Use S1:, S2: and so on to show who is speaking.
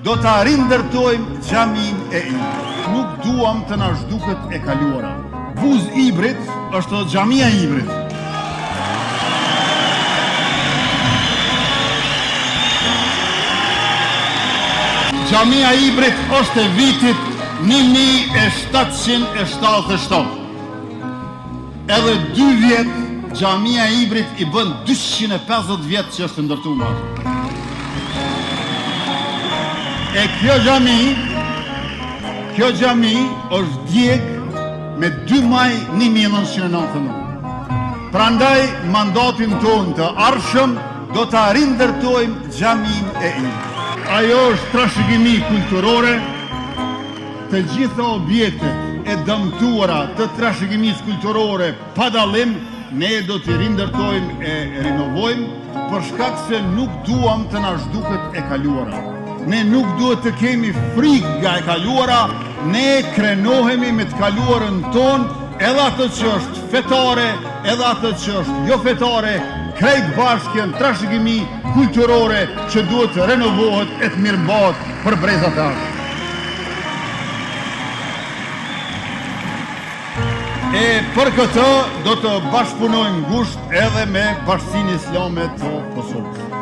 S1: do të rindërtojmë xhamin e Ibrit. Nuk duam të na zhduket e kaluara. Buz Ibrit është xhamia e Ibrit. Xhamia e Ibrit është e vitit 1777. Edhe 2 vjet xhamia e Ibrit i bën 250 vjet që është ndërtuar. E kjo xhami është djeg me 2 maj 1999. Prandaj mandatin tonë të ardhshëm do të rindërtojmë xhamin e Ibrit. Ajo është trashëgimi kulturore. Të gjitha objektet e dëmtuara të trashëgimisë kulturore pa dallim ne do t'i rindërtojmë e rinovojmë, për shkak se nuk duam të na zhduket e kaluara. Ne nuk duhet të kemi frikë nga e kaluara, ne krenohemi me të kaluarën tonë, edhe atë që është fetare, edhe atë që është jo fetare, krejt bashkë janë trashëgimi kulturore që duhet të renovohet e të mirëmbahet për brezat e ardhshme. E për këtë do të bashkëpunojmë ngushtë edhe me Bashkinë Islame të Kosovës.